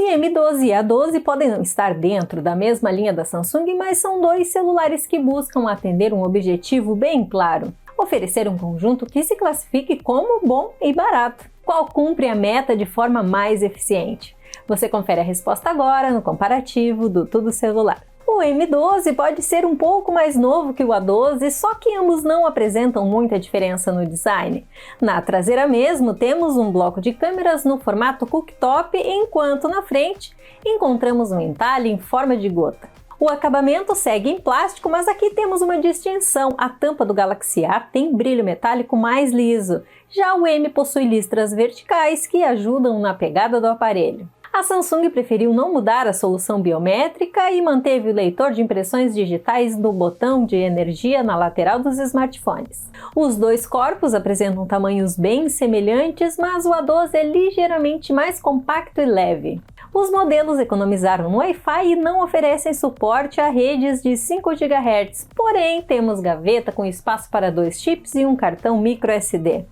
M12 e A12 podem não estar dentro da mesma linha da Samsung, mas são dois celulares que buscam atender um objetivo bem claro: oferecer um conjunto que se classifique como bom e barato. Qual cumpre a meta de forma mais eficiente? Você confere a resposta agora no comparativo do Tudo Celular. O M12 pode ser um pouco mais novo que o A12, só que ambos não apresentam muita diferença no design. Na traseira mesmo, temos um bloco de câmeras no formato cooktop, enquanto na frente encontramos um entalhe em forma de gota. O acabamento segue em plástico, mas aqui temos uma distinção: a tampa do Galaxy A tem brilho metálico mais liso, já o M possui listras verticais que ajudam na pegada do aparelho. A Samsung preferiu não mudar a solução biométrica e manteve o leitor de impressões digitais no botão de energia na lateral dos smartphones. Os dois corpos apresentam tamanhos bem semelhantes, mas o A12 é ligeiramente mais compacto e leve. Os modelos economizaram no Wi-Fi e não oferecem suporte a redes de 5 GHz, porém temos gaveta com espaço para 2 chips e um cartão microSD.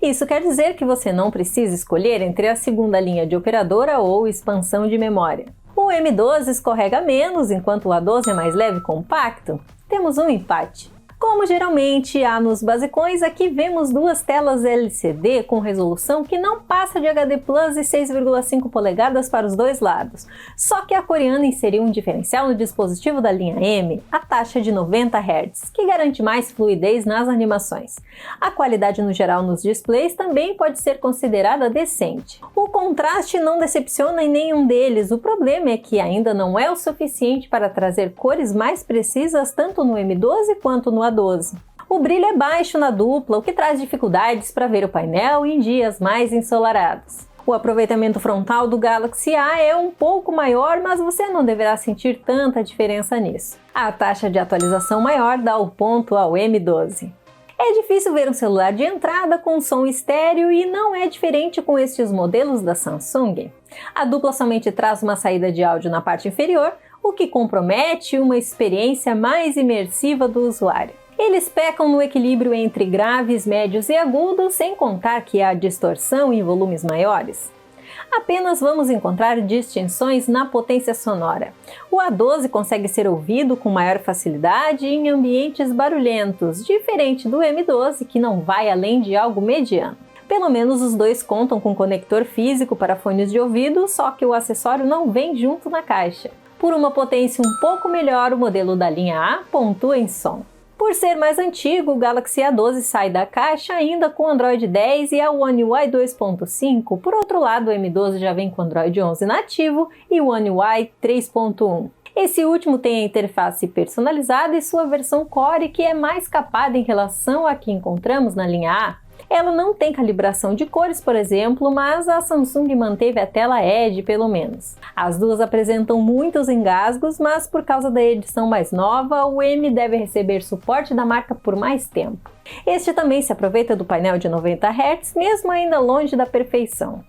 Isso quer dizer que você não precisa escolher entre a segunda linha de operadora ou expansão de memória. O M12 escorrega menos, enquanto o A12 é mais leve e compacto. Temos um empate. Como geralmente há nos basicões, aqui vemos duas telas LCD com resolução que não passa de HD Plus e 6,5 polegadas para os dois lados. Só que a coreana inseriu um diferencial no dispositivo da linha M, a taxa de 90 Hz, que garante mais fluidez nas animações. A qualidade no geral nos displays também pode ser considerada decente. O contraste não decepciona em nenhum deles, o problema é que ainda não é o suficiente para trazer cores mais precisas tanto no M12 quanto no A12. O brilho é baixo na dupla, o que traz dificuldades para ver o painel em dias mais ensolarados. O aproveitamento frontal do Galaxy A é um pouco maior, mas você não deverá sentir tanta diferença nisso. A taxa de atualização maior dá o ponto ao M12. É difícil ver um celular de entrada com som estéreo e não é diferente com estes modelos da Samsung. A dupla somente traz uma saída de áudio na parte inferior, o que compromete uma experiência mais imersiva do usuário. Eles pecam no equilíbrio entre graves, médios e agudos, sem contar que há distorção em volumes maiores. Apenas vamos encontrar distinções na potência sonora. O A12 consegue ser ouvido com maior facilidade em ambientes barulhentos, diferente do M12, que não vai além de algo mediano. Pelo menos os dois contam com conector físico para fones de ouvido, só que o acessório não vem junto na caixa. Por uma potência um pouco melhor, o modelo da linha A pontua em som. Por ser mais antigo, o Galaxy A12 sai da caixa ainda com Android 10 e a One UI 2.5. Por outro lado, o M12 já vem com Android 11 nativo e o One UI 3.1. Esse último tem a interface personalizada e sua versão Core, que é mais capada em relação à que encontramos na linha A. Ela não tem calibração de cores, por exemplo, mas a Samsung manteve a tela Edge pelo menos. As duas apresentam muitos engasgos, mas por causa da edição mais nova, o M deve receber suporte da marca por mais tempo. Este também se aproveita do painel de 90 Hz, mesmo ainda longe da perfeição.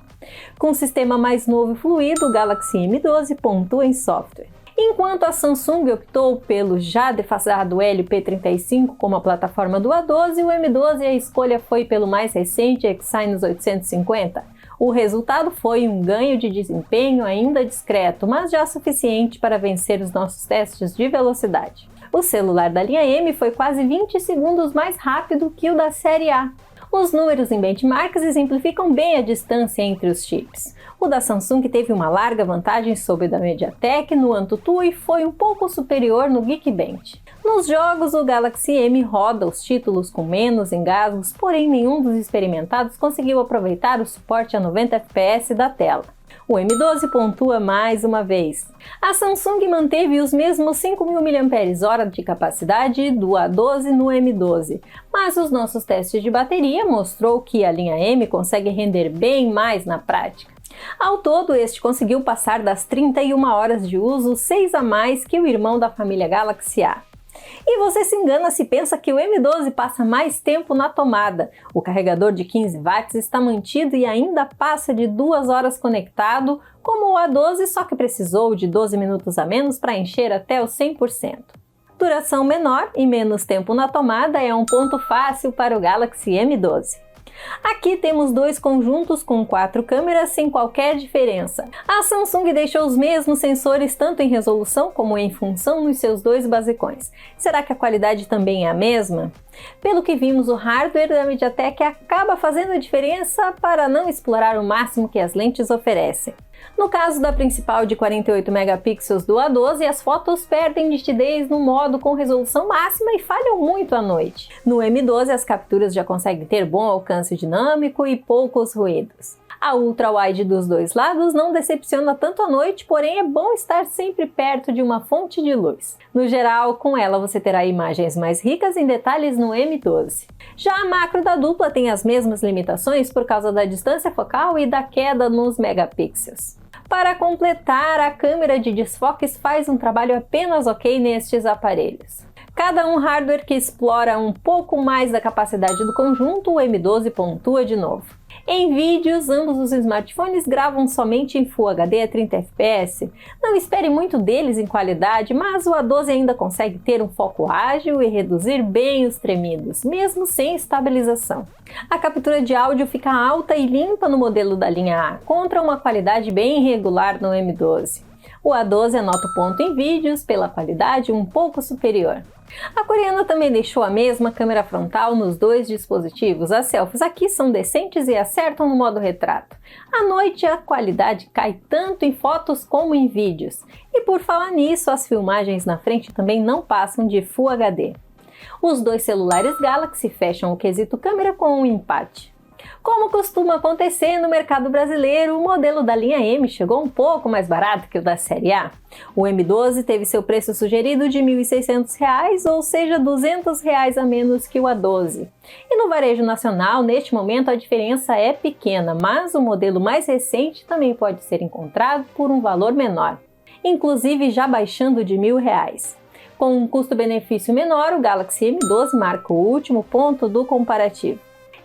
Com um sistema mais novo e fluido, o Galaxy M12 pontua em software. Enquanto a Samsung optou pelo já defasado LP35 como a plataforma do A12, o M12 a escolha foi pelo mais recente Exynos 850. O resultado foi um ganho de desempenho ainda discreto, mas já suficiente para vencer os nossos testes de velocidade. O celular da linha M foi quase 20 segundos mais rápido que o da série A. Os números em benchmarks exemplificam bem a distância entre os chips. O da Samsung teve uma larga vantagem sobre o da MediaTek no AnTuTu e foi um pouco superior no Geekbench. Nos jogos, o Galaxy M roda os títulos com menos engasgos, porém nenhum dos experimentados conseguiu aproveitar o suporte a 90 fps da tela. O M12 pontua mais uma vez. A Samsung manteve os mesmos 5.000 mAh de capacidade do A12 no M12, mas os nossos testes de bateria mostrou que a linha M consegue render bem mais na prática. Ao todo, este conseguiu passar das 31 horas de uso, 6 a mais que o irmão da família Galaxy A. E você se engana se pensa que o M12 passa mais tempo na tomada. O carregador de 15 watts está mantido e ainda passa de 2 horas conectado, como o A12, só que precisou de 12 minutos a menos para encher até os 100%. Duração menor e menos tempo na tomada é um ponto fácil para o Galaxy M12. Aqui temos dois conjuntos com 4 câmeras sem qualquer diferença. A Samsung deixou os mesmos sensores tanto em resolução como em função nos seus dois basecões. Será que a qualidade também é a mesma? Pelo que vimos, o hardware da MediaTek acaba fazendo a diferença para não explorar o máximo que as lentes oferecem. No caso da principal de 48 megapixels do A12, as fotos perdem nitidez no modo com resolução máxima e falham muito à noite. No M12, as capturas já conseguem ter bom alcance dinâmico e poucos ruídos. A ultra-wide dos dois lados não decepciona tanto à noite, porém é bom estar sempre perto de uma fonte de luz. No geral, com ela você terá imagens mais ricas em detalhes no M12. Já a macro da dupla tem as mesmas limitações por causa da distância focal e da queda nos megapixels. Para completar, a câmera de desfoques faz um trabalho apenas ok nestes aparelhos. Cada um hardware que explora um pouco mais da capacidade do conjunto, o M12 pontua de novo. Em vídeos, ambos os smartphones gravam somente em Full HD a 30 fps. Não espere muito deles em qualidade, mas o A12 ainda consegue ter um foco ágil e reduzir bem os tremidos, mesmo sem estabilização. A captura de áudio fica alta e limpa no modelo da linha A, contra uma qualidade bem irregular no M12. O A12 anota o ponto em vídeos pela qualidade um pouco superior. A coreana também deixou a mesma câmera frontal nos dois dispositivos. As selfies aqui são decentes e acertam no modo retrato. À noite a qualidade cai tanto em fotos como em vídeos. E por falar nisso, as filmagens na frente também não passam de Full HD. Os dois celulares Galaxy fecham o quesito câmera com um empate. Como costuma acontecer no mercado brasileiro, o modelo da linha M chegou um pouco mais barato que o da série A. O M12 teve seu preço sugerido de R$ 1.600, ou seja, R$ 200 a menos que o A12. E no varejo nacional, neste momento, a diferença é pequena, mas o modelo mais recente também pode ser encontrado por um valor menor, inclusive já baixando de R$ 1.000. Com um custo-benefício menor, o Galaxy M12 marca o último ponto do comparativo.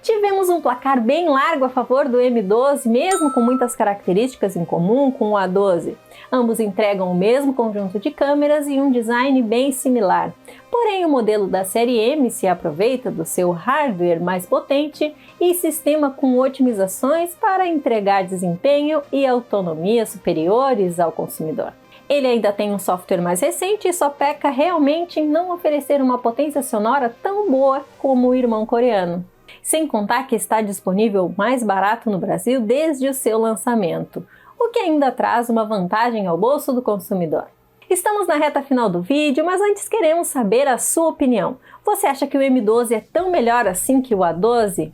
Tivemos um placar bem largo a favor do M12, mesmo com muitas características em comum com o A12. Ambos entregam o mesmo conjunto de câmeras e um design bem similar. Porém, o modelo da série M se aproveita do seu hardware mais potente e sistema com otimizações para entregar desempenho e autonomia superiores ao consumidor. Ele ainda tem um software mais recente e só peca realmente em não oferecer uma potência sonora tão boa como o irmão coreano. Sem contar que está disponível mais barato no Brasil desde o seu lançamento, o que ainda traz uma vantagem ao bolso do consumidor. Estamos na reta final do vídeo, mas antes queremos saber a sua opinião. Você acha que o M12 é tão melhor assim que o A12?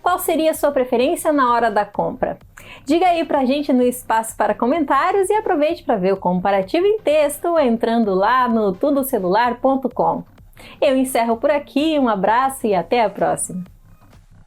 Qual seria a sua preferência na hora da compra? Diga aí pra gente no espaço para comentários e aproveite para ver o comparativo em texto entrando lá no tudocelular.com. Eu encerro por aqui, um abraço e até a próxima!